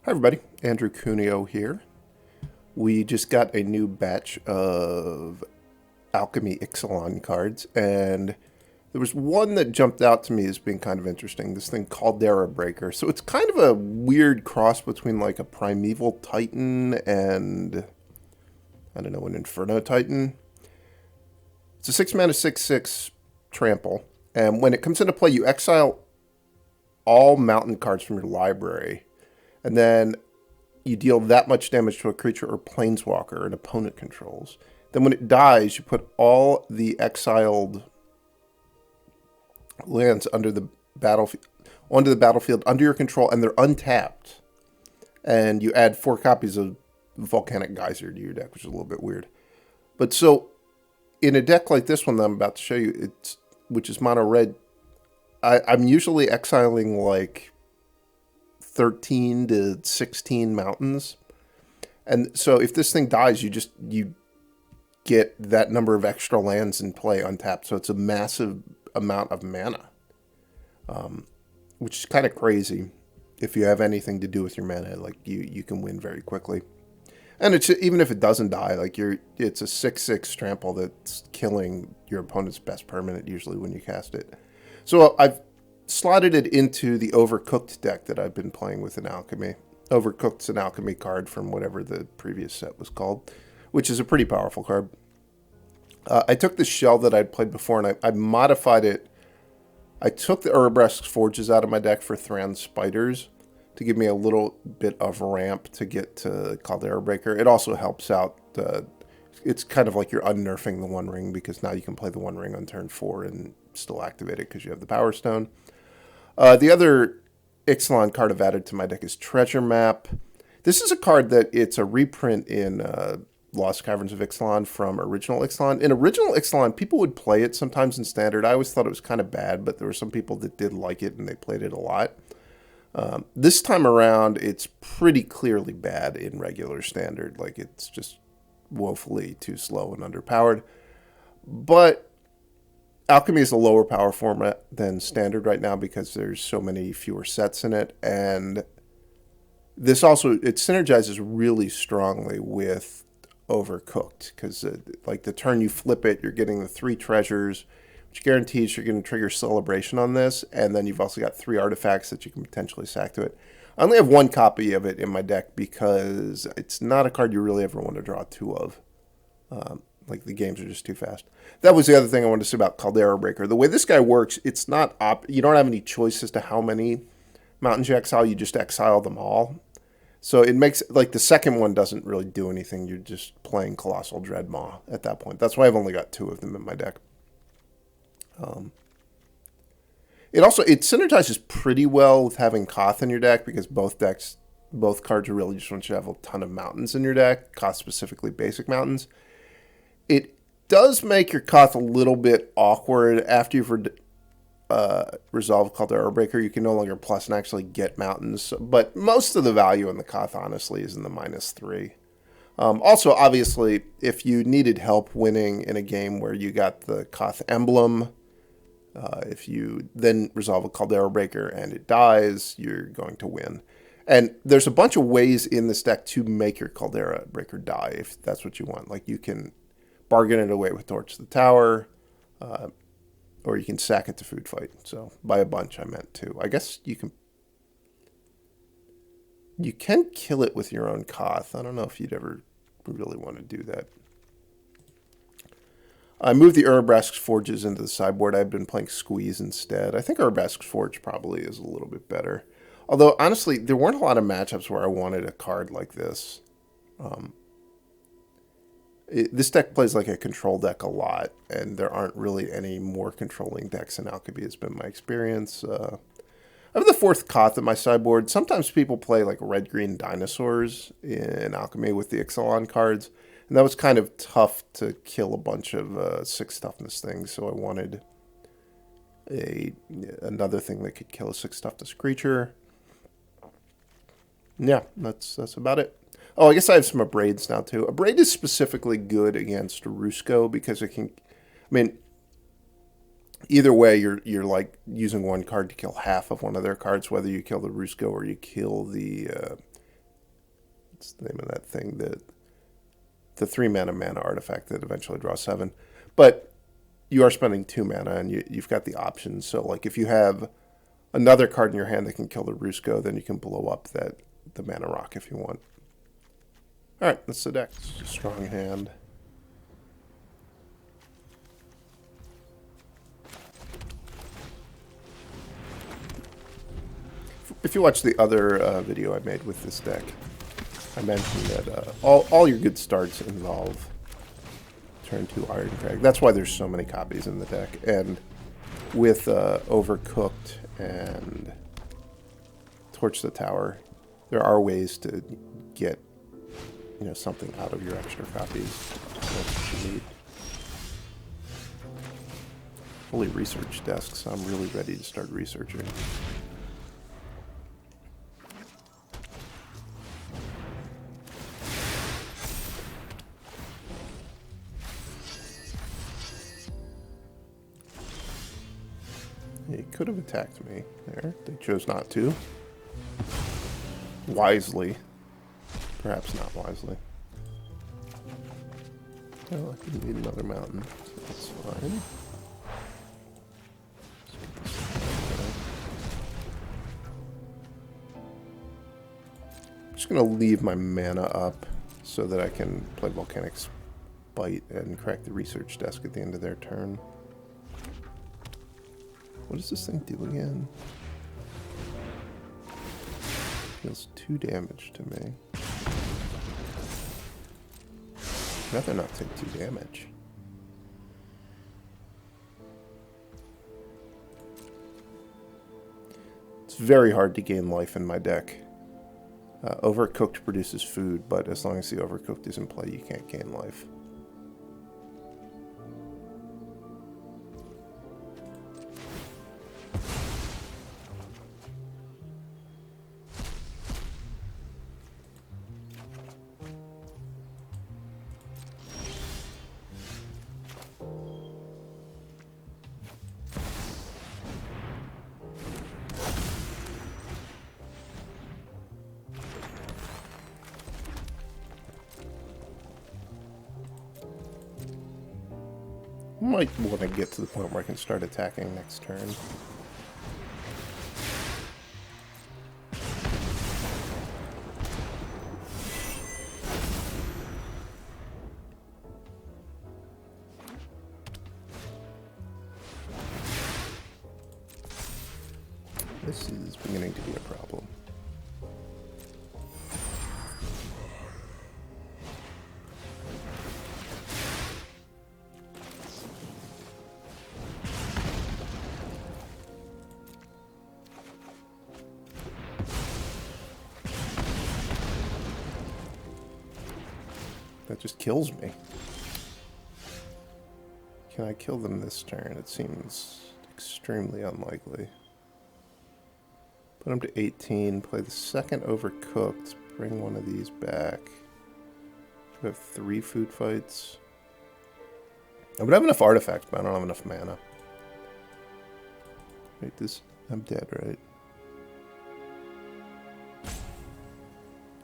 Hi everybody, Andrew Cuneo here. We just got a new batch of Alchemy Ixalan cards, and there was one that jumped out to me as being kind of interesting, this thing Caldera Breaker. So it's kind of a weird cross between like a Primeval Titan and, I don't know, an Inferno Titan. It's a 6 mana 6/6 trample, and when it comes into play, you exile all mountain cards from your library. And then you deal that much damage to a creature or planeswalker an opponent controls. Then when it dies, you put all the exiled lands under the battlefield onto the battlefield under your control, and they're untapped. And you add 4 copies of Volcanic Geyser to your deck, which is a little bit weird. But so in a deck like this one that I'm about to show you, which is mono red, I'm usually exiling like 13 to 16 mountains. And so if this thing dies, you get that number of extra lands in play untapped. So it's a massive amount of mana, which is kind of crazy. If you have anything to do with your mana, like you can win very quickly. And it's even if it doesn't die, like it's a 6/6 trample that's killing your opponent's best permanent usually when you cast it. So I've slotted it into the Overcooked deck that I've been playing with in Alchemy. Overcooked's an Alchemy card from whatever the previous set was called, which is a pretty powerful card. I took the shell that I'd played before and I modified it. I took the Urabrask Forges out of my deck for Thran Spiders to give me a little bit of ramp to get to Caldera Breaker. It also helps out. It's kind of like you're unnerfing the One Ring because now you can play the One Ring on turn 4 and still activate it because you have the Power Stone. The other Ixalan card I've added to my deck is Treasure Map. This is a card that it's a reprint in Lost Caverns of Ixalan from original Ixalan. In original Ixalan, people would play it sometimes in Standard. I always thought it was kind of bad, but there were some people that did like it and they played it a lot. This time around, it's pretty clearly bad in regular Standard. Like, it's just woefully too slow and underpowered. But Alchemy is a lower power format than Standard right now because there's so many fewer sets in it. And this also, it synergizes really strongly with Overcooked because like the turn you flip it, you're getting the 3 treasures, which guarantees you're going to trigger Celebration on this. And then you've also got 3 artifacts that you can potentially sack to it. I only have 1 copy of it in my deck because it's not a card you really ever want to draw 2 of. Like, the games are just too fast. That was the other thing I wanted to say about Caldera Breaker. The way this guy works, it's not you don't have any choice as to how many mountains you exile. You just exile them all. So it makes, like, the second one doesn't really do anything. You're just playing Colossal Dreadmaw at that point. That's why I've only got 2 of them in my deck. It synergizes pretty well with having Koth in your deck because both cards are really just want you to have a ton of mountains in your deck. Koth specifically basic mountains. It does make your Koth a little bit awkward after you've resolved Caldera Breaker. You can no longer plus and actually get mountains, but most of the value in the Koth, honestly, is in the -3. Also, obviously, if you needed help winning in a game where you got the Koth emblem, if you then resolve a Caldera Breaker and it dies, you're going to win. And there's a bunch of ways in this deck to make your Caldera Breaker die if that's what you want. Like, you can bargain it away with Torch to the Tower, or you can sack it to Food Fight. So by a bunch, I meant 2. I guess you can kill it with your own Koth. I don't know if you'd ever really want to do that. I moved the Urabrask Forges into the sideboard. I've been playing Squeeze instead. I think Urabrask Forge probably is a little bit better. Although, honestly, there weren't a lot of matchups where I wanted a card like this. This deck plays like a control deck a lot, and there aren't really any more controlling decks in Alchemy. It's been my experience. I have the 4th Koth at my sideboard. Sometimes people play like red-green dinosaurs in Alchemy with the Ixalan cards, and that was kind of tough to kill a bunch of 6 toughness things, so I wanted another thing that could kill a 6 toughness creature. Yeah, that's about it. Oh, I guess I have some Abrades now, too. Abrade is specifically good against Rusko because it can... I mean, either way, you're like using 1 card to kill half of one of their cards, whether you kill the Rusko or you kill the What's the name of that thing? The 3 mana artifact that eventually draws 7. But you are spending 2 mana, and you've got the options. So, like, if you have another card in your hand that can kill the Rusko, then you can blow up the mana rock if you want. All right, that's the deck. It's a strong hand. If you watch the other video I made with this deck, I mentioned that all your good starts involve turn 2 Irencrag. That's why there's so many copies in the deck. And with Overcooked and Torch the Tower, there are ways to get something out of your extra copies. That's what you need. Fully research desk, so I'm really ready to start researching. He could have attacked me there. They chose not to. Wisely. Perhaps not wisely. Well, I can need another mountain, so that's fine. I'm just going to leave my mana up so that I can play Volcanic Spite and crack the research desk at the end of their turn. What does this thing do again? Deals 2 damage to me. I'd rather not take 2 damage. It's very hard to gain life in my deck. Overcooked produces food, but as long as the Overcooked is in play, you can't gain life. Might want to get to the point where I can start attacking next turn. This is beginning to be a problem. That just kills me. Can I kill them this turn? It seems extremely unlikely. Put them to 18, play the second Overcooked, bring one of these back. I have 3 food fights. I would have enough artifacts, but I don't have enough mana. Wait, I'm dead, right?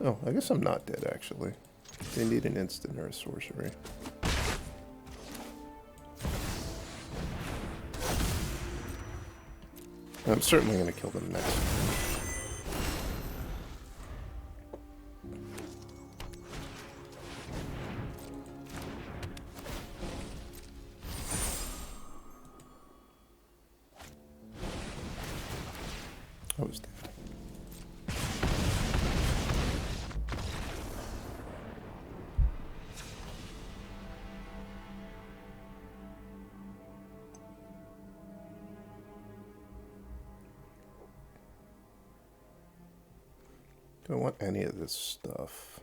Oh, I guess I'm not dead, actually. They need an instant or a sorcery. I'm certainly going to kill them next. I was dead. Don't want any of this stuff.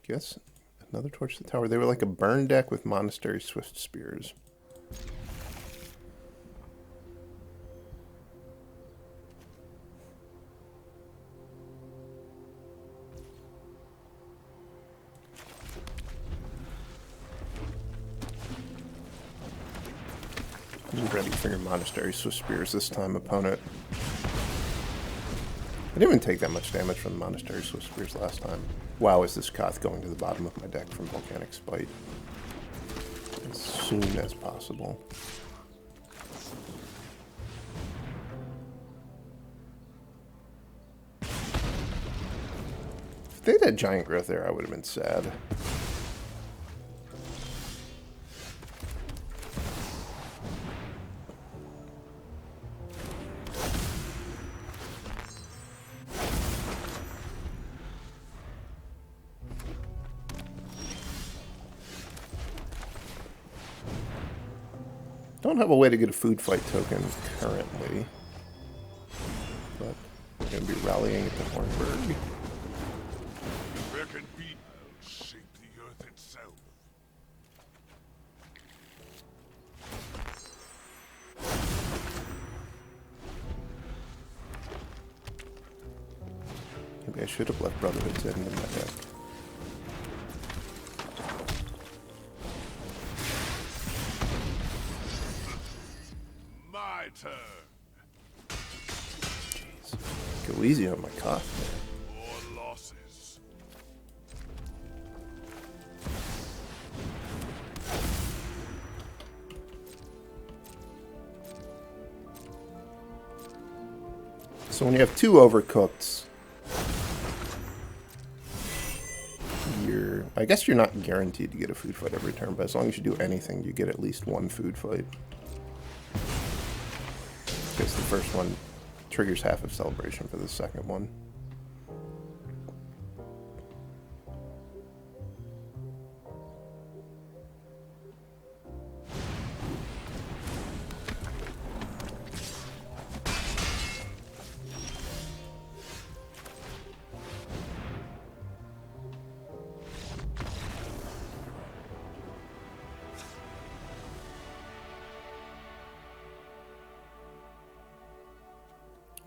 Guess another Torch to the Tower. They were like a burn deck with Monastery Swift Spears. Be ready for your Monastery Swift Spears this time, opponent. I didn't even take that much damage from the Monastery Swift Spears last time. Wow, is this Koth going to the bottom of my deck from Volcanic Spite? As soon as possible. If they had Giant Growth there, I would have been sad. Don't have a way to get a food fight token currently, but I'm going to be rallying at the Hornburg. There can be I'll shape the earth itself. Maybe I should have left Brotherhood's End in my deck. My turn. Jeez. Go easy on my Koth. More losses. So when you have two Overcookeds, I guess you're not guaranteed to get a food fight every turn, but as long as you do anything, you get at least one food fight. Because the first one triggers half of celebration for the second one.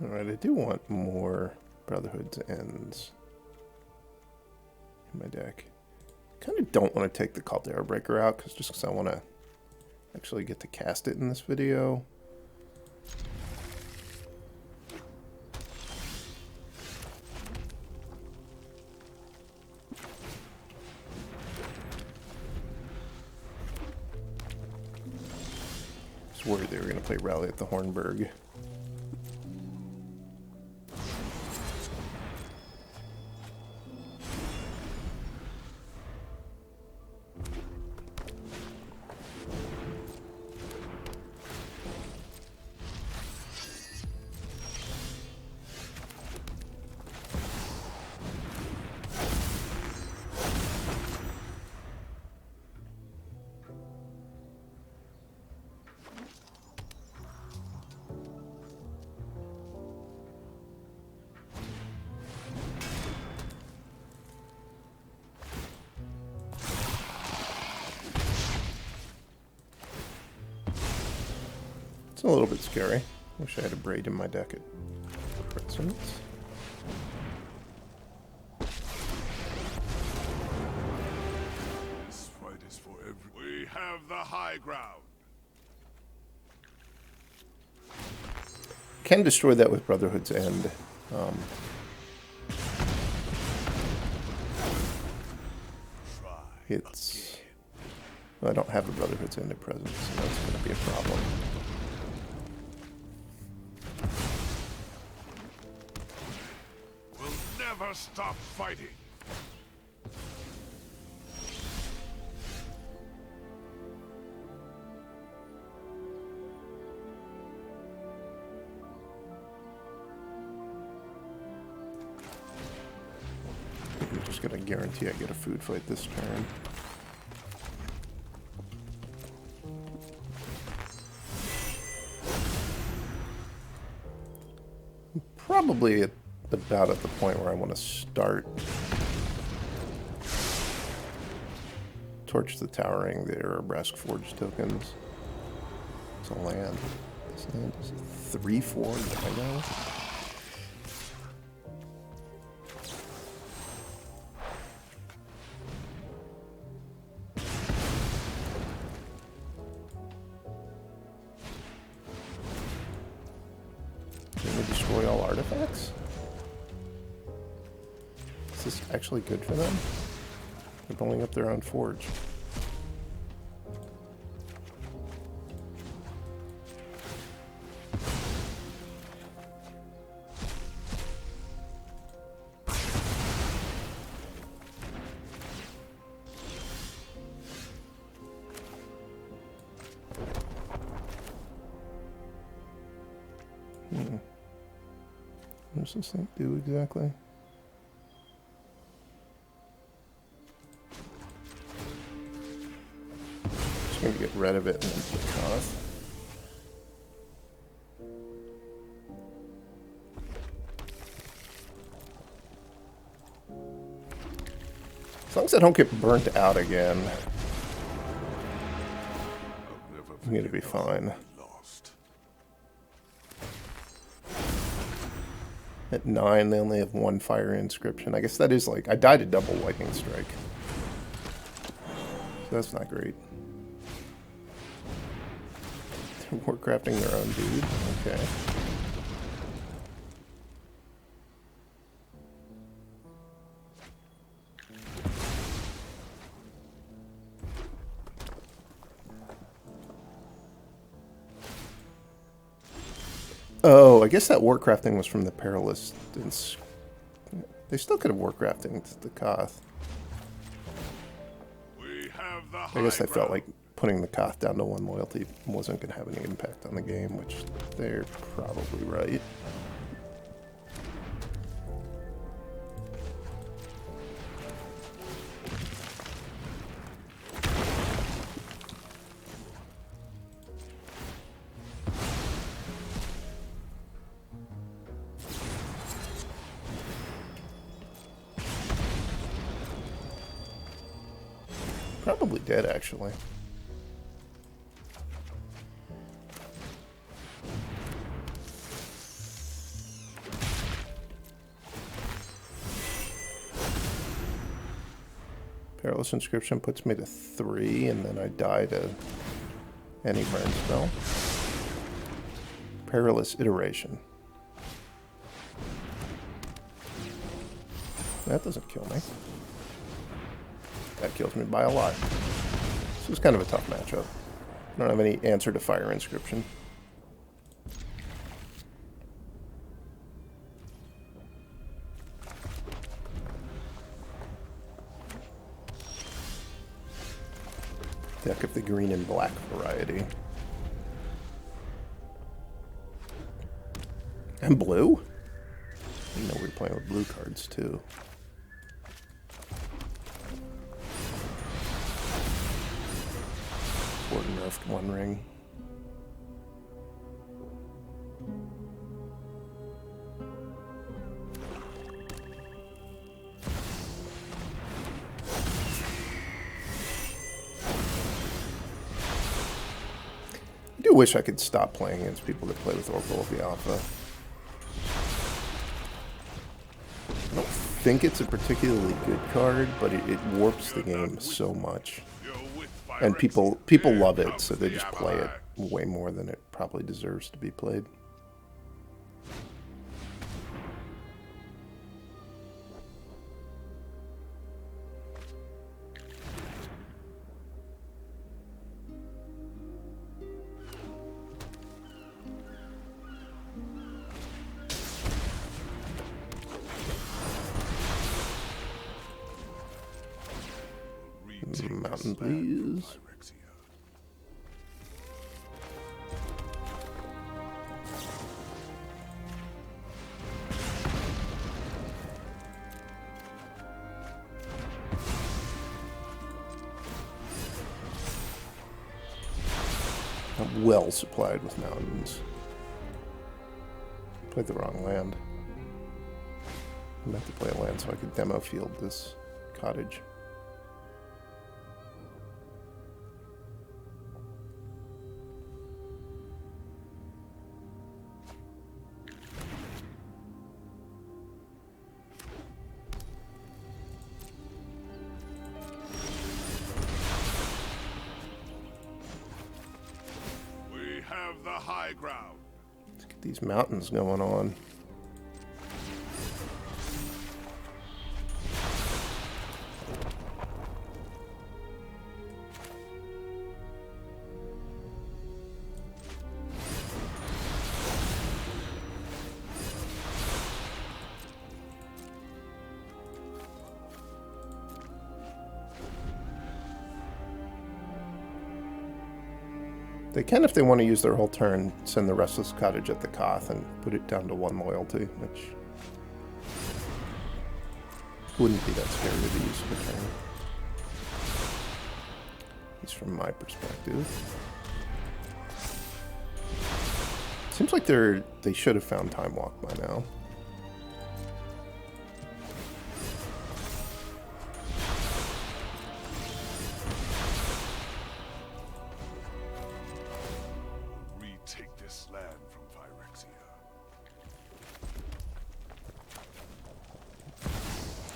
Alright, I do want more Brotherhood's Ends in my deck. Kind of don't want to take the Caldera Breaker out, just because I want to actually get to cast it in this video. Just worried they were going to play Rally at the Hornburg. It's a little bit scary. Wish I had Abrade in my deck at present. This fight is for every. We have the high ground. Can destroy that with Brotherhood's End. It's... Well, I don't have a Brotherhood's End at present, so that's going to be a problem. We'll never stop fighting. I'm just going to guarantee I get a food fight this turn. Probably about at the point where I want to start Torch the Towering, the Urabrask Forge tokens. It's a land. This land is 3/4 Dino. Destroy all artifacts? Is this actually good for them? They're pulling up their own forge. What does this thing do exactly? Just gonna get rid of it and then put Koth. As long as I don't get burnt out again, I'm gonna be fine. At 9, they only have 1 fire inscription. I guess that is like... I died a double lightning strike. So that's not great. They're warcrafting their own dude. Okay. Oh, I guess that warcrafting was from the Perilous. They still could have warcrafting to the Koth. I guess they felt like putting the Koth down to 1 loyalty wasn't going to have any impact on the game, which they're probably right. Probably dead, actually. Perilous Inscription puts me to 3, and then I die to any burn spell. Perilous Iteration. That doesn't kill me. That kills me by a lot. This is kind of a tough matchup. I don't have any answer to Fire Inscription. Deck of the green and black variety. And blue? I didn't know we were playing with blue cards too. Nerfed 1 ring. I do wish I could stop playing against people that play with Oracle of the Alpha. I don't think it's a particularly good card, but it warps the game so much. And people love it, so they just play it way more than it probably deserves to be played. Mountain, please. I'm well supplied with mountains. Played the wrong land. I meant to play a land so I could demo field this cottage. Let's get these mountains going on. They can, if they want to use their whole turn, send the Restless Cottage at the Koth and put it down to 1 loyalty, which wouldn't be that scary to use of a turn. At least from my perspective. Seems like they should have found Time Walk by now. Retake this land from Phyrexia.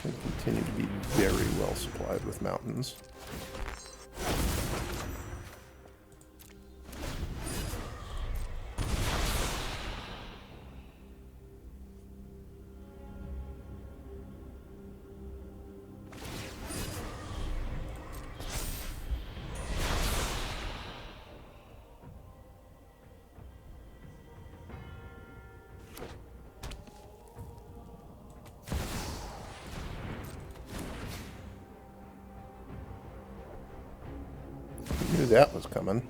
They continue to be very well supplied with mountains. Knew that was coming.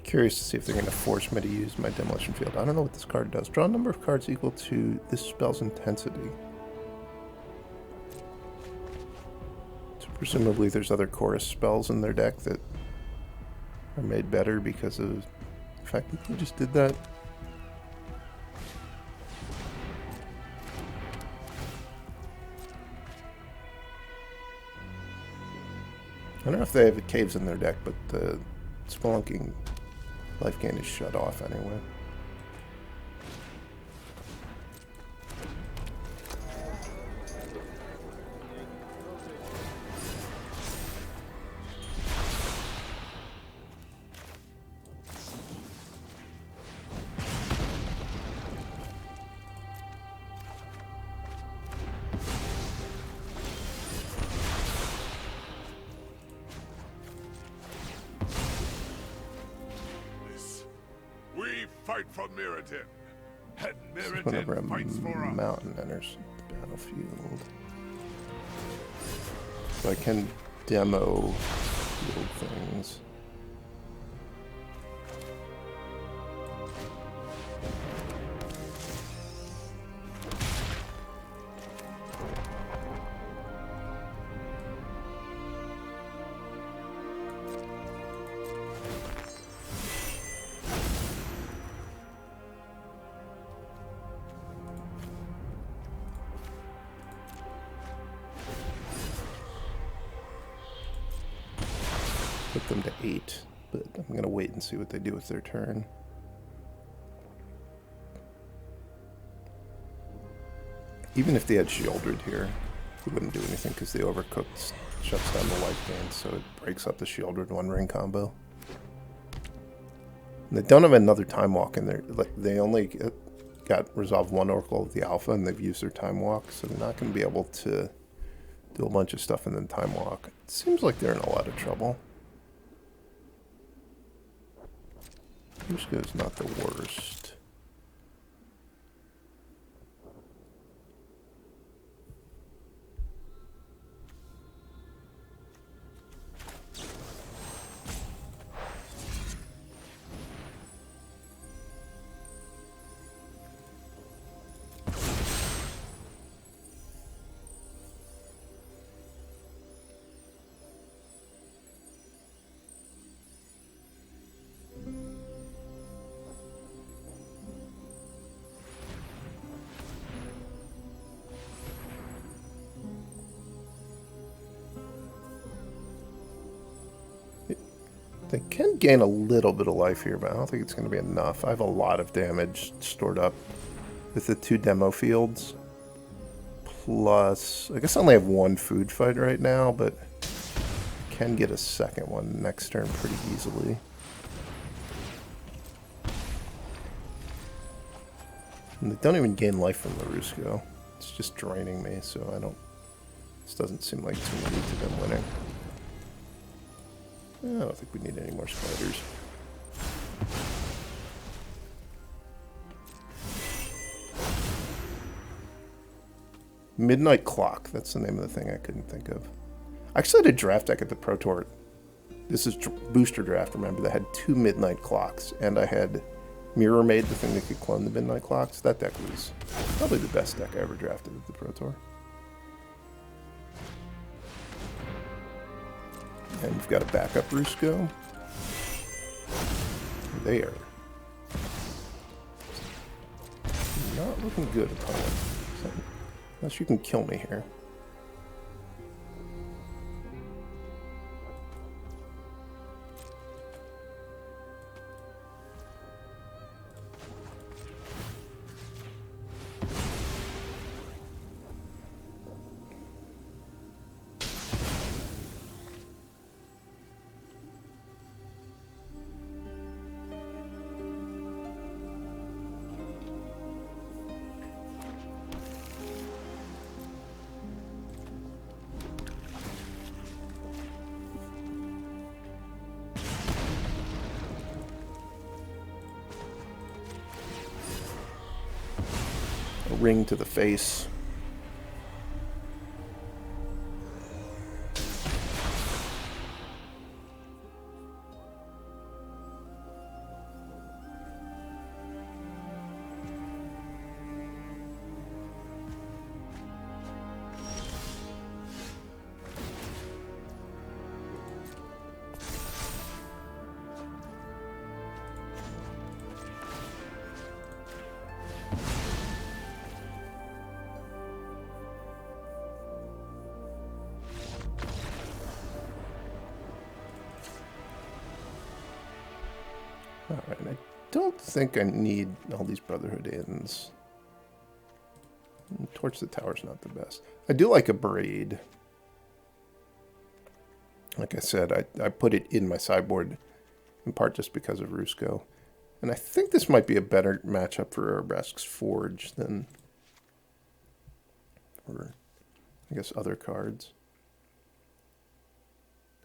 Curious to see if they're going to force me to use my Demolition Field. I don't know what this card does. Draw a number of cards equal to this spell's intensity. So presumably there's other chorus spells in their deck that are made better because of the fact that they just did that. I don't know if they have caves in their deck, but the Spelunking life gain is shut off anyway. Fight for Mirrodin, and Whenever a Mirrodin fights for us. mountain enters the battlefield. So I can demo field things. Put them to 8, but I'm going to wait and see what they do with their turn. Even if they had Shieldred here, it wouldn't do anything because the Overcooked shuts down the life gain, so it breaks up the Shieldred one-ring combo. And they don't have another Time Walk in there. Like, they only got resolved 1 Oracle of the Alpha, and they've used their Time Walk, so they're not going to be able to do a bunch of stuff and then Time Walk. It seems like they're in a lot of trouble. Mishra is not the worst. They can gain a little bit of life here, but I don't think it's going to be enough. I have a lot of damage stored up with the 2 demo fields. Plus, I guess I only have 1 food fight right now, but I can get a second one next turn pretty easily. And they don't even gain life from the Rusco. It's just draining me, so I don't... This doesn't seem like too many to them winning. I don't think we need any more spiders. Midnight Clock. That's the name of the thing I couldn't think of. I actually had a draft deck at the Pro Tour. This is booster draft, remember, that had 2 Midnight Clocks. And I had Mirror Made, the thing that could clone the Midnight Clocks. That deck was probably the best deck I ever drafted at the Pro Tour. And we've got a backup Rusco. There. Not looking good, opponent. So, unless you can kill me here. Ring to the face. Alright, I don't think I need all these Brotherhood inns. Torch the Tower's not the best. I do like Abrade. Like I said, I put it in my sideboard in part just because of Rusco. And I think this might be a better matchup for Urabrask's Forge than for, I guess, other cards.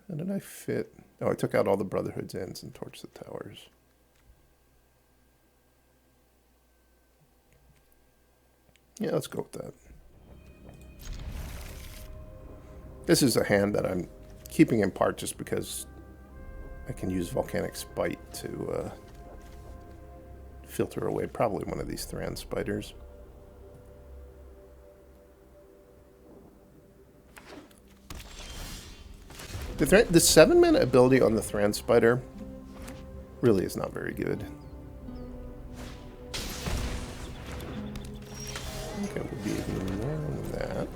How did I fit? Oh, I took out all the Brotherhood's ends and torched the towers. Yeah, let's go with that. This is a hand that I'm keeping in part just because I can use Volcanic Spite to filter away probably one of these Thran Spiders. The 7-mana ability on the Thran Spider really is not very good. Okay, we'll be ignoring that.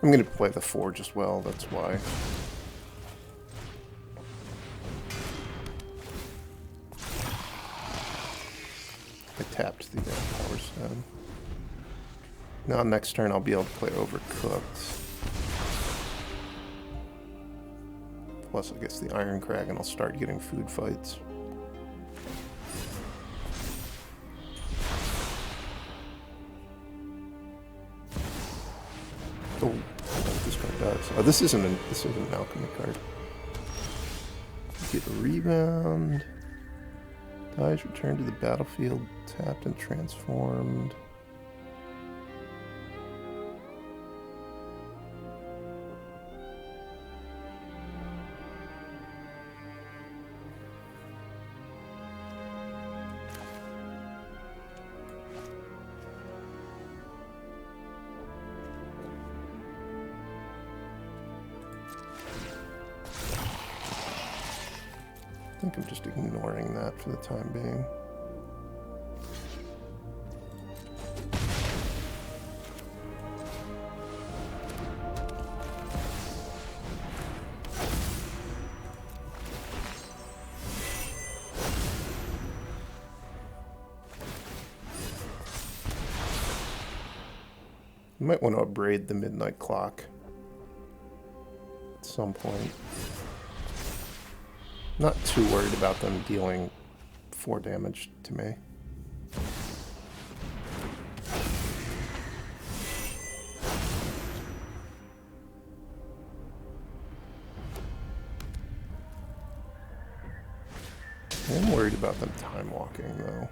I'm going to play the Forge as well, that's why. tapped the Power Stone. Now next turn I'll be able to play Overcooked. Plus I guess the Irencrag, and I'll start getting food fights. Oh, I don't know what this card does. Oh, this isn't an alchemy card. Get a rebound. Dies return to the battlefield, tapped and transformed. I think I'm just ignoring that for the time being. You might want to abrade the midnight clock at some point. Not too worried about them dealing 4 damage to me. I am worried about them time walking though.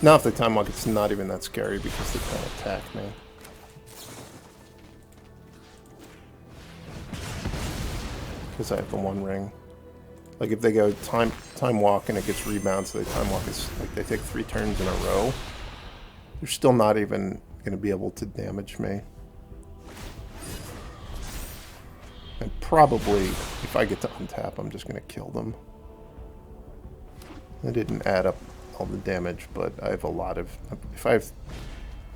Now if they time walk, it's not even that scary because they can't attack me. Because I have the 1 ring. Like if they go time walk and it gets rebound, so they time walk, it's like they take 3 turns in a row. They're still not even going to be able to damage me. And probably, if I get to untap, I'm just going to kill them. I didn't add up all the damage, but I have a lot of... If I have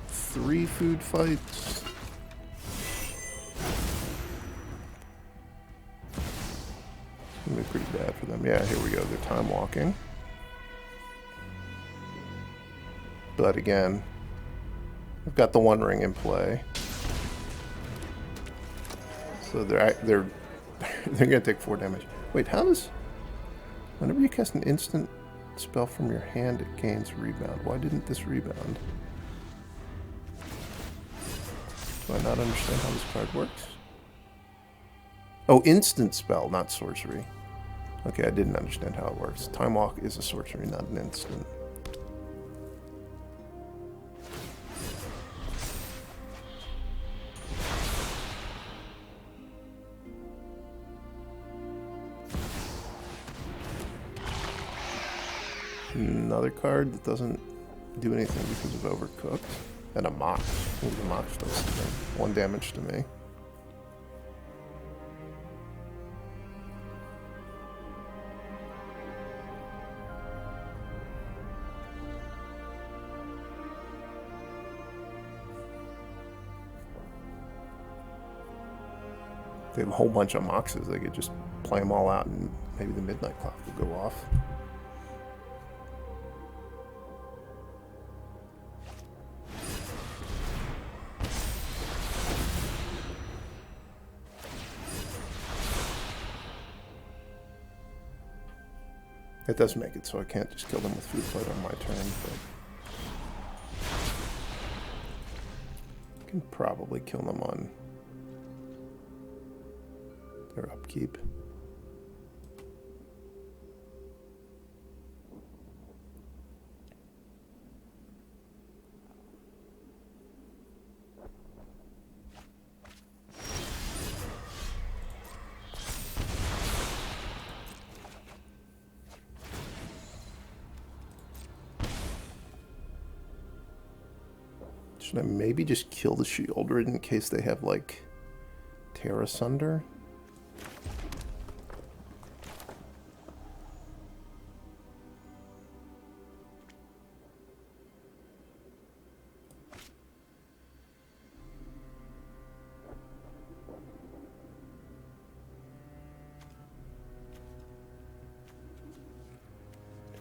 3 food fights... It's going to be pretty bad for them. Yeah, here we go. They're time walking. But again, I've got the 1 ring in play. So they're going to take 4 damage. Wait, how does... Whenever you cast an instant spell from your hand, it gains rebound. Why didn't this rebound? Do I not understand how this card works? Oh, instant spell, not sorcery. Okay, I didn't understand how it works. Time walk is a sorcery, not an instant. Another card that doesn't do anything because of Overcooked. And a Mox. Ooh, the Mox does something. 1 damage to me. They have a whole bunch of Moxes. They could just play them all out and maybe the midnight clock will go off. It does make it so I can't just kill them with food fight on my turn, but I can probably kill them on their upkeep. Should I maybe just kill the shield in case they have, like, Tear Asunder?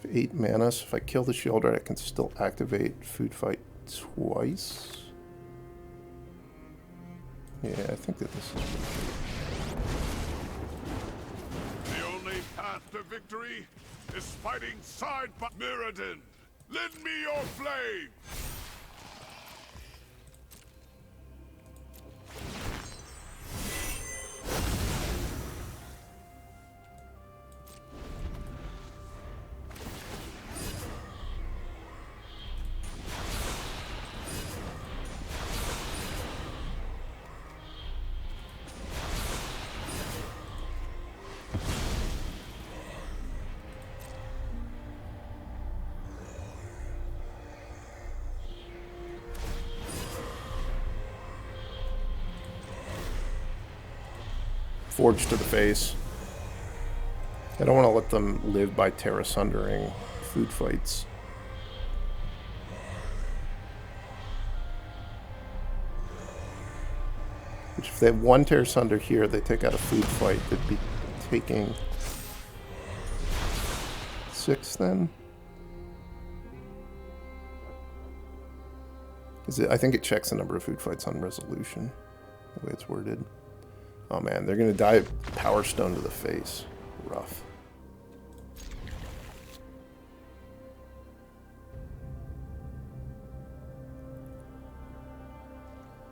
If 8 mana, so if I kill the shielder, I can still activate Food Fight twice. Yeah, I think that this is pretty good. The only path to victory is fighting side by Mirrodin. Lend me your flame! Forge to the face. I don't want to let them live by Terra Sundering food fights. Which if they have one Terra Sunder here, they take out a food fight, they'd be taking 6 then? Is it? I think it checks the number of food fights on resolution, the way it's worded. Oh man, they're gonna die Power Stone to the face. Rough.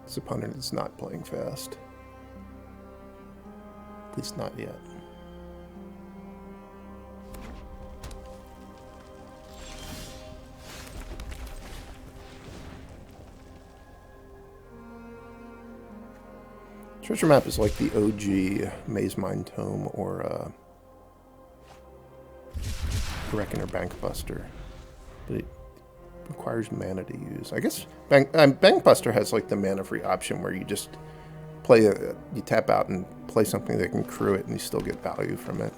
This opponent is not playing fast. At least not yet. Treasure map is like the OG Maze Mine Tome or Reckoner Bankbuster, but it requires mana to use. I guess Bankbuster has like the mana free option where you just play you tap out and play something that can crew it, and you still get value from it.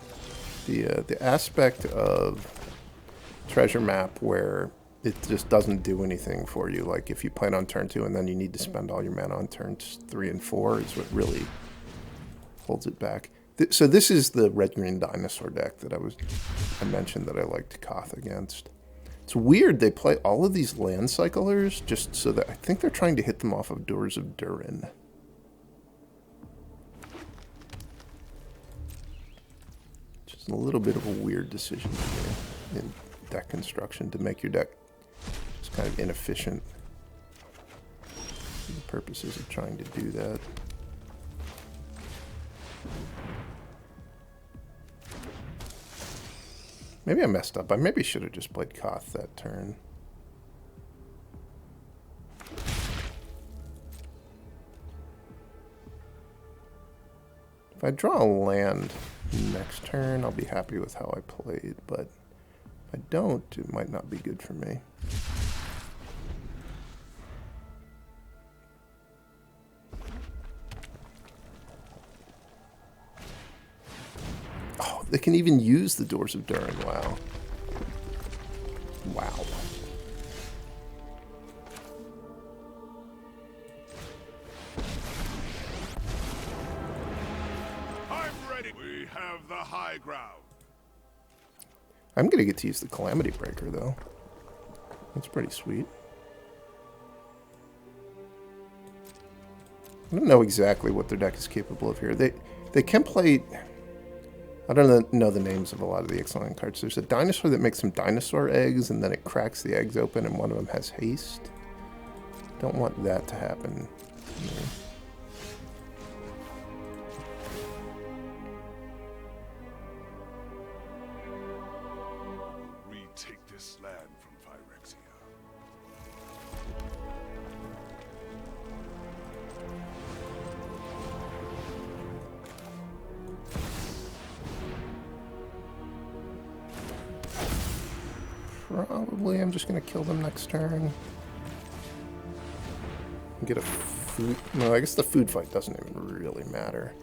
The aspect of Treasure map where it just doesn't do anything for you. Like if you play it on turn 2 and then you need to spend all your mana on turns 3 and 4 is what really holds it back. So this is the red-green dinosaur deck that I mentioned that I liked Koth against. It's weird they play all of these land cyclers just so that I think they're trying to hit them off of Doors of Durin. Just a little bit of a weird decision here in deck construction to make your deck just kind of inefficient for the purposes of trying to do that. Maybe I messed up. I maybe should have just played Koth that turn. If I draw a land next turn, I'll be happy with how I played, but if I don't, it might not be good for me. Oh, they can even use the Doors of Durin. Wow. Wow. I'm ready. We have the high ground. I'm going to get to use the Calamity Breaker, though. That's pretty sweet. I don't know exactly what their deck is capable of here. They can play... I don't know the names of a lot of the Exilion cards. There's a dinosaur that makes some dinosaur eggs, and then it cracks the eggs open, and one of them has haste. Don't want that to happen. Retake this land from Phyrexia. Probably I'm just going to kill them next turn. Get a food... No, I guess the food fight doesn't even really matter.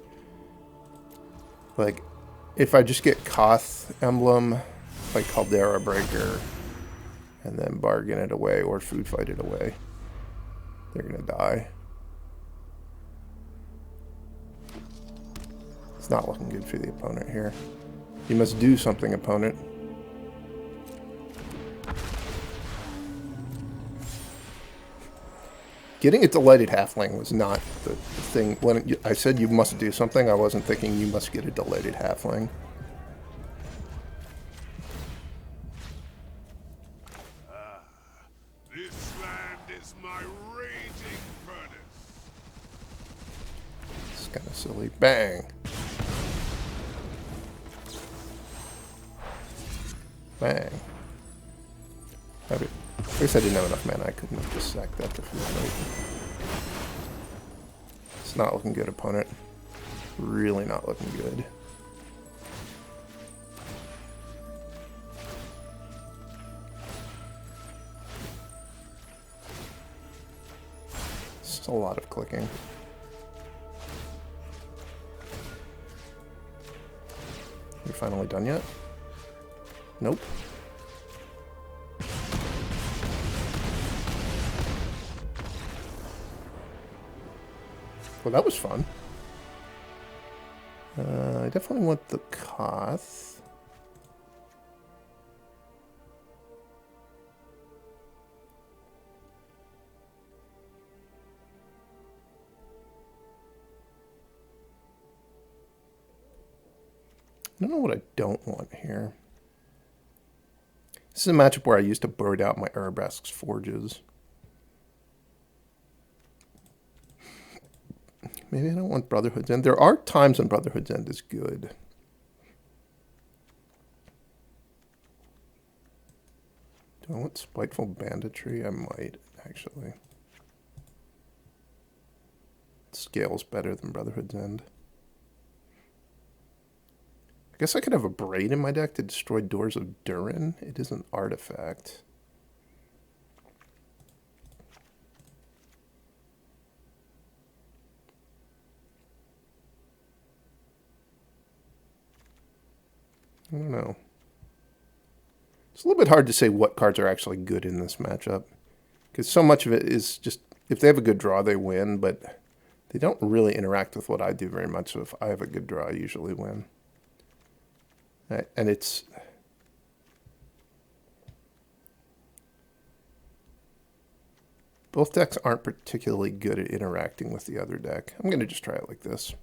Like, if I just get Koth emblem, like Caldera Breaker, and then bargain it away or food fight it away, they're gonna die. It's not looking good for the opponent here. You must do something, opponent. Getting a delighted halfling was not the thing. When I said you must do something, I wasn't thinking you must get a delighted halfling. This land is my raging furnace. It's kind of silly. Bang. Bang. At least I didn't have enough mana. I couldn't have just sacked that to food fight. It's not looking good, opponent. Really not looking good. It's a lot of clicking. You finally done yet? Nope. Well, that was fun. I definitely want the Koth. I don't know what I don't want here. This is a matchup where I used to burn out my Urabrask's forges. Maybe I don't want Brotherhood's End. There are times when Brotherhood's End is good. Do I want Spiteful Banditry? I might, actually. It scales better than Brotherhood's End. I guess I could have a Abrade in my deck to destroy Doors of Durin. It is an artifact. I don't know. It's a little bit hard to say what cards are actually good in this matchup. Because so much of it is just, if they have a good draw, they win, but they don't really interact with what I do very much. So if I have a good draw, I usually win. And it's... Both decks aren't particularly good at interacting with the other deck. I'm going to just try it like this.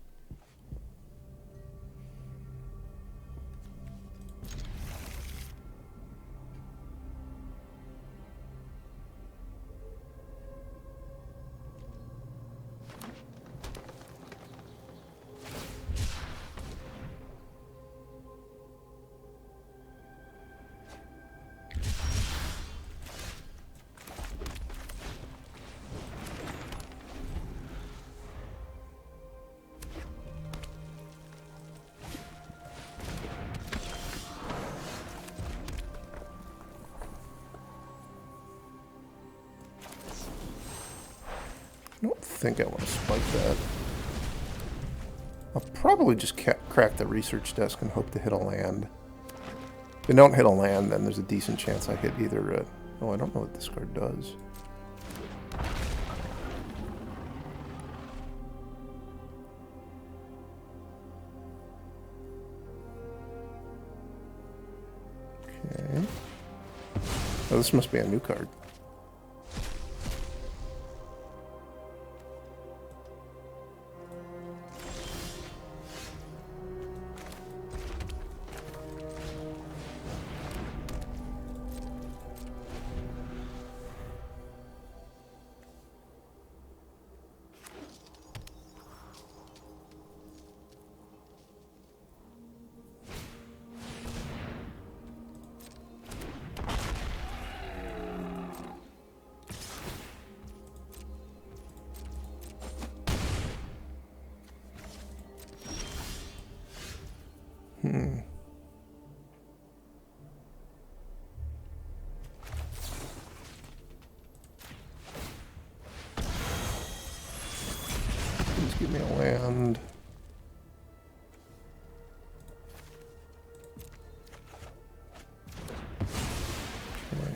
I don't think I want to spike that. I'll probably just crack the research desk and hope to hit a land. If I don't hit a land, then there's a decent chance I hit either... oh, I don't know what this card does. Okay. Oh, this must be a new card.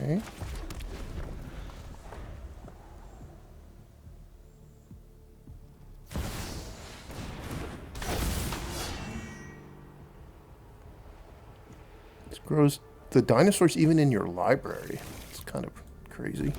Okay. This grows the dinosaurs even in your library. It's kind of crazy.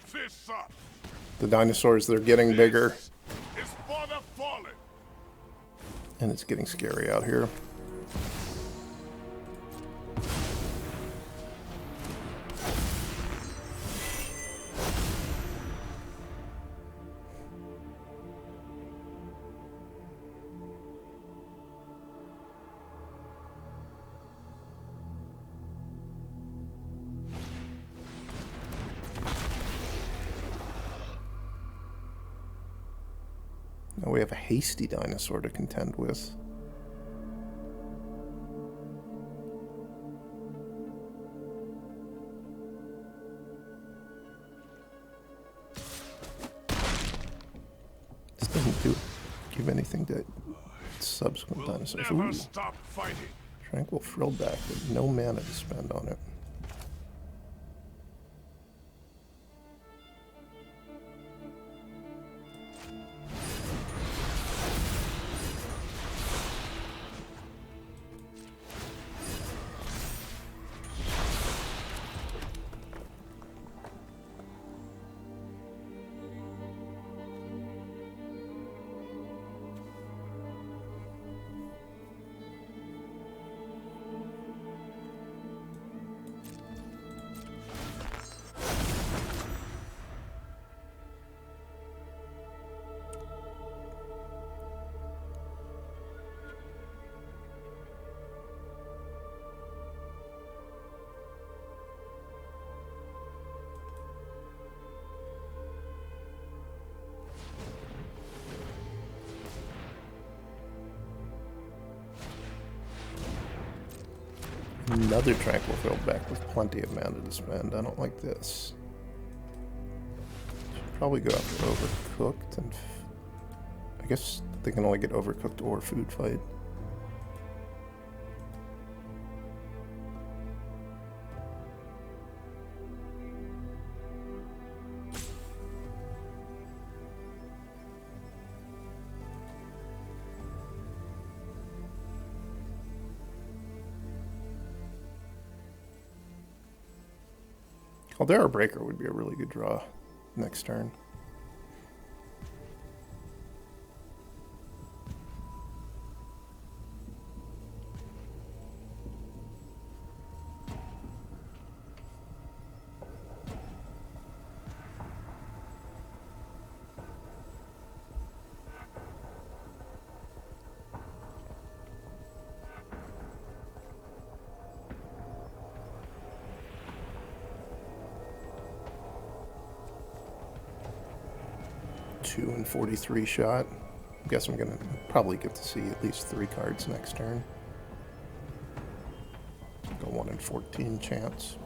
Fists up. The dinosaurs, they're getting bigger. This is for the fallen. And it's getting scary out here. Now we have a hasty dinosaur to contend with. This doesn't give anything to subsequent dinosaurs. Never Ooh, stop fighting. Tranquil Frillback with no mana to spend on it. Another Tranquil Frillback with plenty of mana to spend. I don't like this. Should probably go after Overcooked, and I guess they can only get Overcooked or Food Fight. Caldera Breaker would be a really good draw next turn. Two and 43 shot. I guess I'm gonna probably get to see at least 3 cards next turn. Go 1 in 14 chance.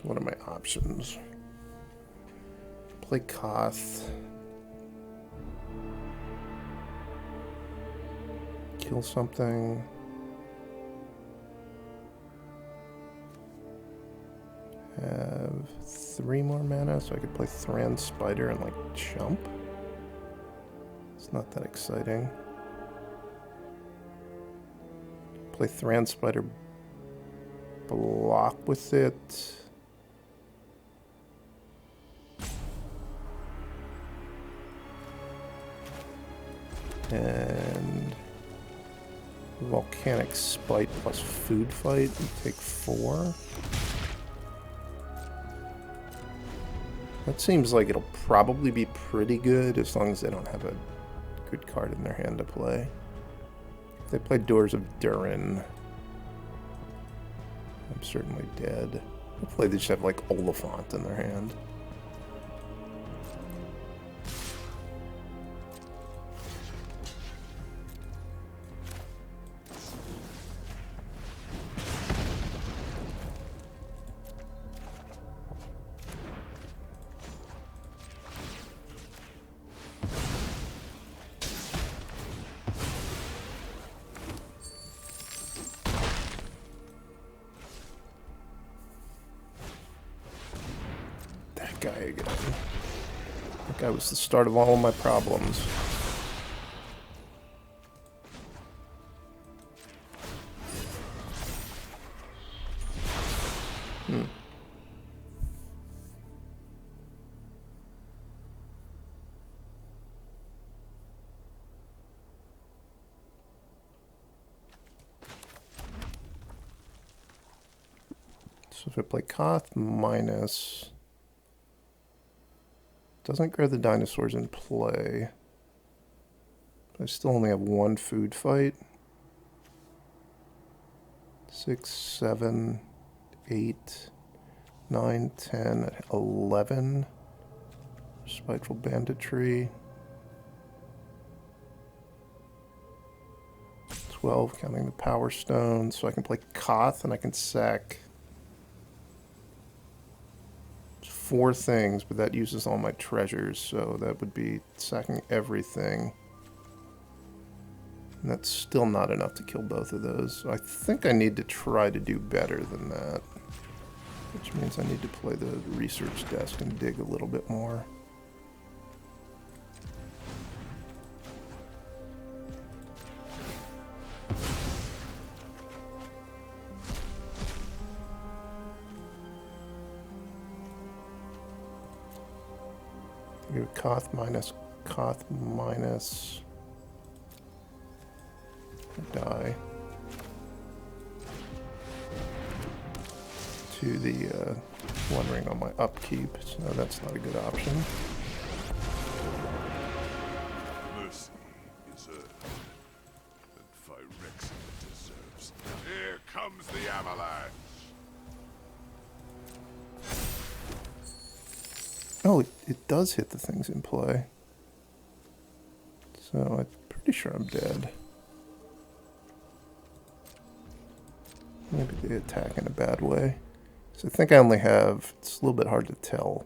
So what are my options? Play Koth. Kill something. Have 3 more mana, so I could play Thran Spider and like jump. It's not that exciting. Play Thran Spider, block with it. And Volcanic Spite plus Food Fight and take 4. That seems like it'll probably be pretty good as long as they don't have a good card in their hand to play. If they play Doors of Durin, I'm certainly dead. Hopefully they just have like Oliphant in their hand. Guy again. That guy was the start of all of my problems. So if I play Koth minus... Doesn't grab the dinosaurs in play. I still only have 1 food fight. 6, 7, 8, 9, 10, 11. Spiteful Banditry. 12, counting the Power Stone. So I can play Koth and I can sack 4 things, but that uses all my treasures, so that would be sacking everything. And that's still not enough to kill both of those. So I think I need to try to do better than that. Which means I need to play the research desk and dig a little bit more. Koth minus, Koth minus. Die. To the 1 ring on my upkeep, so that's not a good option. Mercy is earned, and Phyrexian deserves. Here comes the avalanche. Oh, it does hit the things in play. So I'm pretty sure I'm dead. Maybe they attack in a bad way. So I think I only have, it's a little bit hard to tell,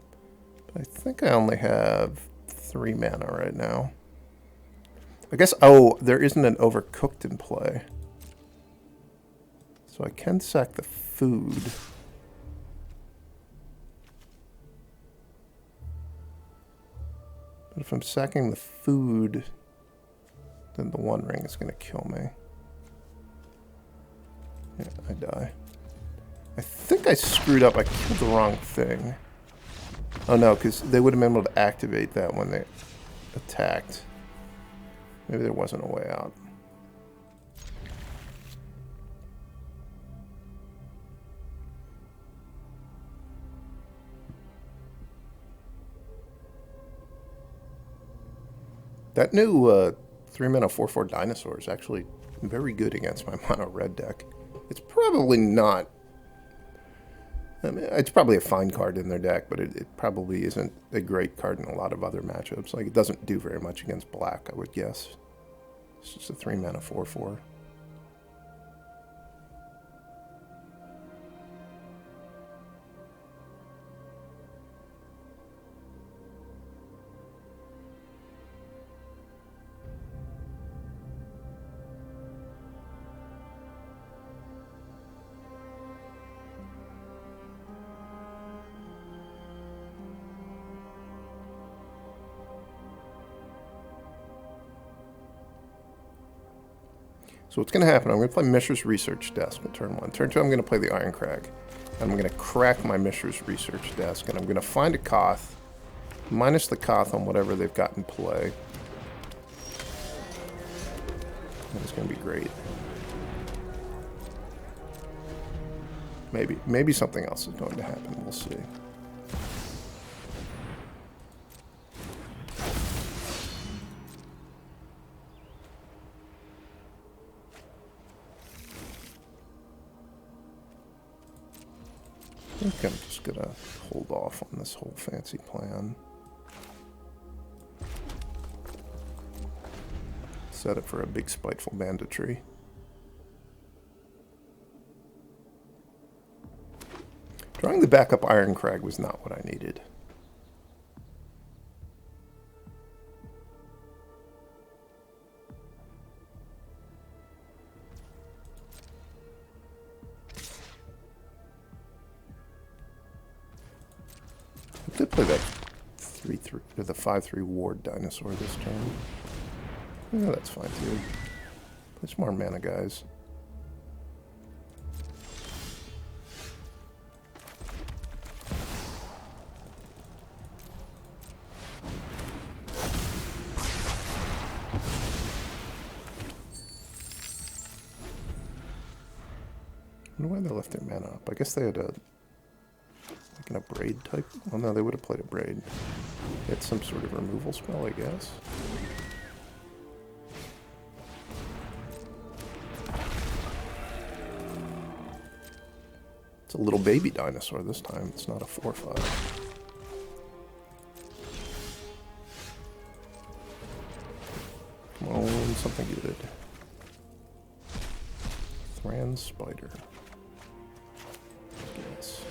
but I think I only have 3 mana right now. I guess, oh, there isn't an Overcooked in play. So I can sack the food. But if I'm sacking the food, then the 1 ring is going to kill me. Yeah, I die. I think I screwed up. I killed the wrong thing. Oh no, because they would have been able to activate that when they attacked. Maybe there wasn't a way out. That new 3-mana 4/4 dinosaur is actually very good against my mono red deck. It's probably not... I mean, it's probably a fine card in their deck, but it probably isn't a great card in a lot of other matchups. Like, it doesn't do very much against black, I would guess. It's just a 3-mana 4/4. So what's going to happen, I'm going to play Mishra's Research Desk in turn 1. Turn 2, I'm going to play the Irencrag. And I'm going to crack my Mishra's Research Desk, and I'm going to find a Koth, minus the Koth on whatever they've got in play. That's going to be great. Maybe something else is going to happen. We'll see. I think I'm just going to hold off on this whole fancy plan. Set it for a big Spiteful Banditry. Drawing the backup Irencrag was not what I needed. I did play that 3/3 or the 5/3 ward dinosaur this turn. Yeah, that's fine too. Play some more mana, guys. I wonder why they left their mana up. I guess they had a like an Abrade type. Well, no, they would have played Abrade. They had some sort of removal spell, I guess. It's a little baby dinosaur this time. It's not a 4/5. Come on, something good. Thran Spider. Yes.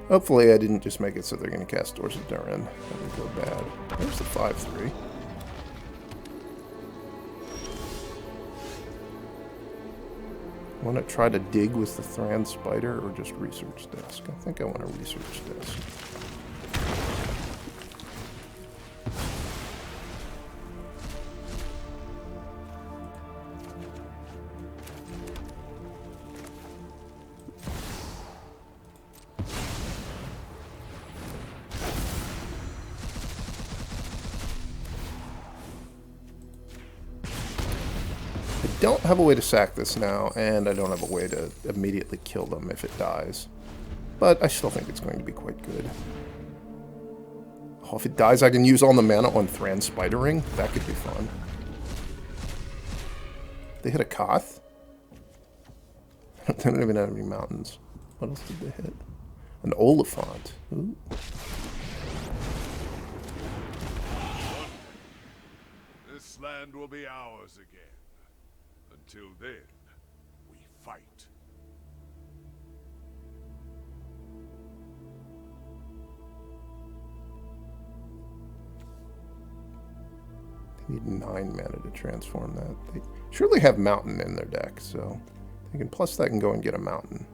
Hopefully I didn't just make it so they're going to cast Doors of Durin. That would go bad. There's the 5/3. Want to try to dig with the Thran Spider or just Research Desk? I think I want a Research Desk. I don't have a way to sack this now, and I don't have a way to immediately kill them if it dies. But I still think it's going to be quite good. Oh, if it dies, I can use all the mana on Thran Spidering. That could be fun. They hit a Koth? They don't even have any mountains. What else did they hit? An Oliphant. Ooh. This land will be ours again. Until then, we fight. They need 9 mana to transform that. They surely have Mountain in their deck, so they can plus that and go and get a Mountain.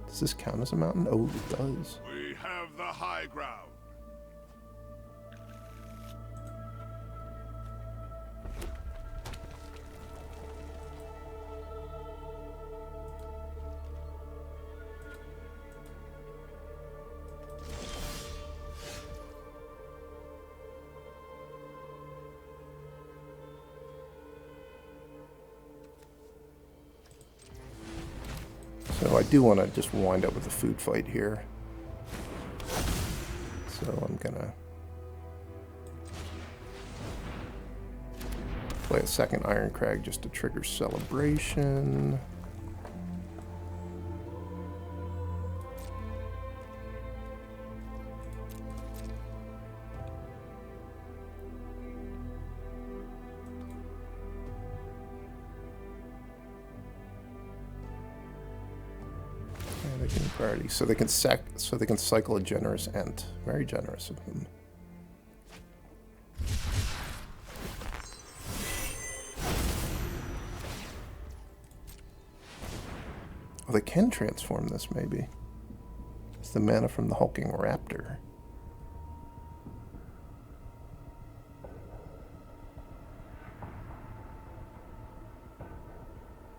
Does this count as a Mountain? Oh, it does. We have the high ground. So I do want to just wind up with a food fight here. So I'm gonna play a second Irencrag just to trigger Celebration. Priority, so they can cycle a generous Ent. Very generous of them. Oh, they can transform this, maybe. It's the mana from the hulking raptor.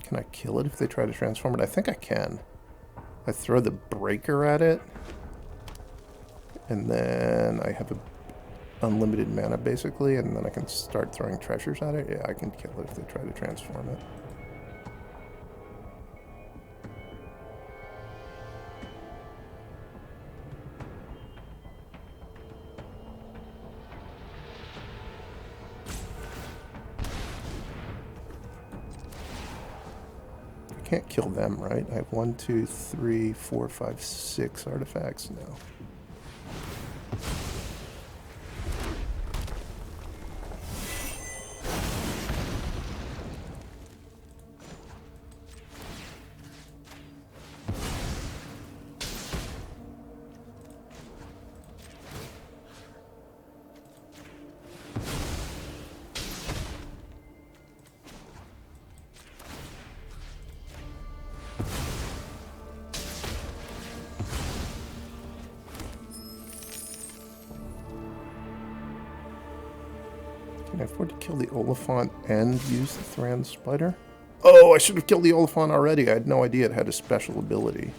Can I kill it if they try to transform it? I think I can. I throw the breaker at it. And then I have a unlimited mana, basically. And then I can start throwing treasures at it. Yeah, I can kill it if they try to transform it. Can't kill them, right? I have 1, 2, 3, 4, 5, 6 artifacts now. Can I afford to kill the Oliphant and use the Thran Spider? Oh, I should have killed the Oliphant already. I had no idea it had a special ability.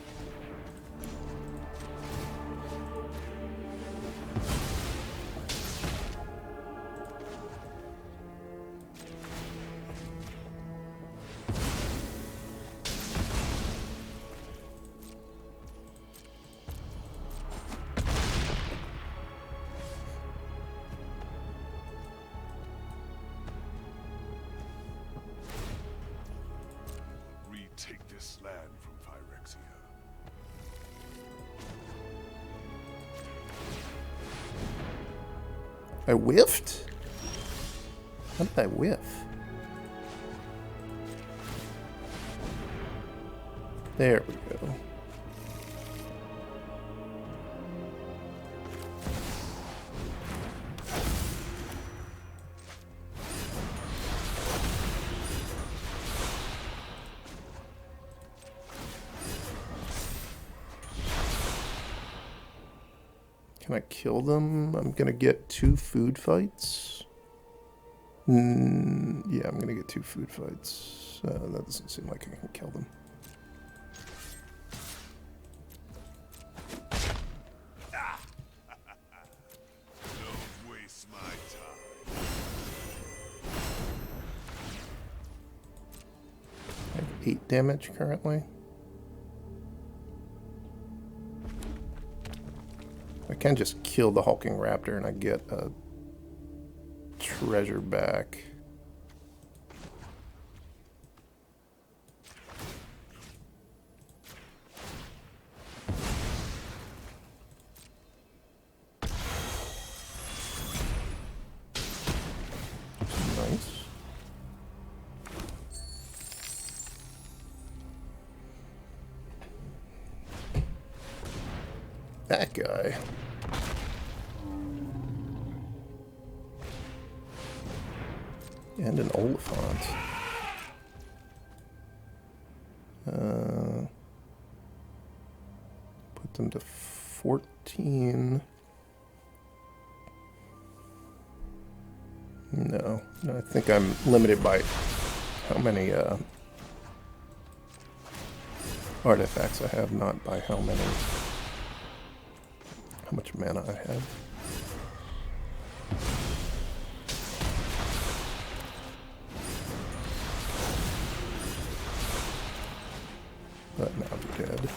Take this land from Phyrexia. I whiffed? How did I whiff? There we go. Can I kill them? I'm gonna get 2 food fights. Yeah, I'm gonna get 2 food fights. That doesn't seem like I can kill them. Don't waste my time. I have 8 damage currently. I can just kill the hulking raptor and I get a treasure back. Nice. That guy. And an Oliphant. Put them to 14. No, I think I'm limited by how many artifacts I have, not by how much mana I have. But now I'm dead.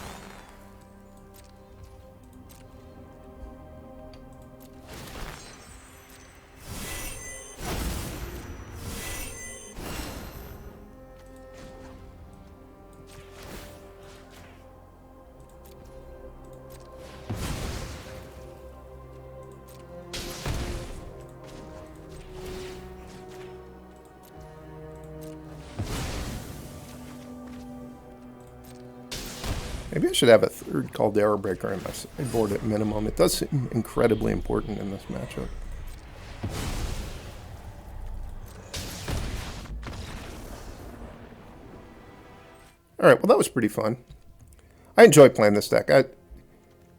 Maybe I should have a 3rd Caldera Breaker in my sideboard at minimum. It does seem incredibly important in this matchup. Alright, well that was pretty fun. I enjoy playing this deck.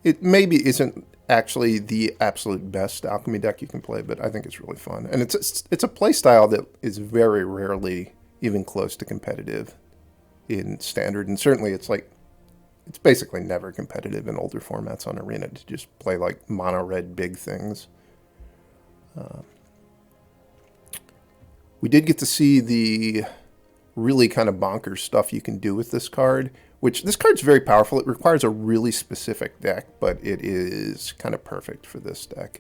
It maybe isn't actually the absolute best alchemy deck you can play, but I think it's really fun. And it's a play style that is very rarely even close to competitive in Standard, and certainly it's basically never competitive in older formats on Arena to just play like mono red big things. We did get to see the really kind of bonkers stuff you can do with this card, which this card's very powerful. It requires a really specific deck, but it is kind of perfect for this deck.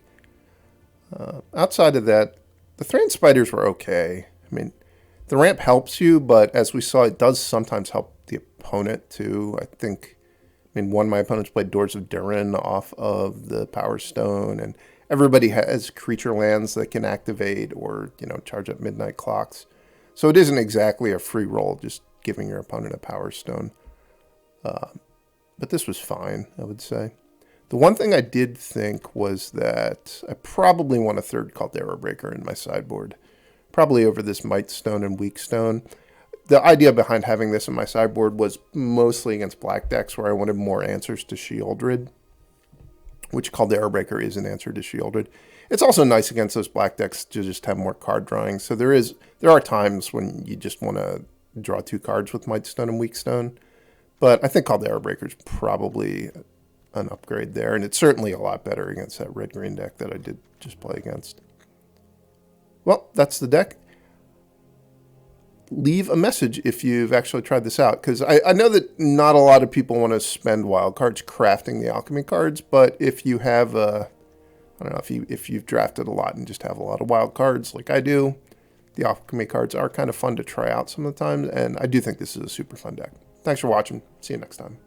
Outside of that, the Thran Spiders were okay. I mean, the ramp helps you, but as we saw, it does sometimes help the opponent too. One of my opponents played Doors of Durin off of the Power Stone, and everybody has creature lands that can activate or, charge up Midnight Clocks. So it isn't exactly a free roll, just giving your opponent a Power Stone. But this was fine, I would say. The one thing I did think was that I probably want a third Caldera Breaker in my sideboard. Probably over this Mightstone and Weakstone. The idea behind having this in my sideboard was mostly against black decks where I wanted more answers to Shieldred, which Caldera Breaker is an answer to Shieldred. It's also nice against those black decks to just have more card drawing. So there are times when you just want to draw 2 cards with Mightstone and Weakstone. But I think Caldera Breaker is probably an upgrade there, and it's certainly a lot better against that red-green deck that I did just play against. Well, that's the deck. Leave a message if you've actually tried this out, because I know that not a lot of people want to spend wild cards crafting the alchemy cards, but if you have if you've drafted a lot and just have a lot of wild cards like I do, the alchemy cards are kind of fun to try out some of the time, and I do think this is a super fun deck. Thanks for watching. See you next time.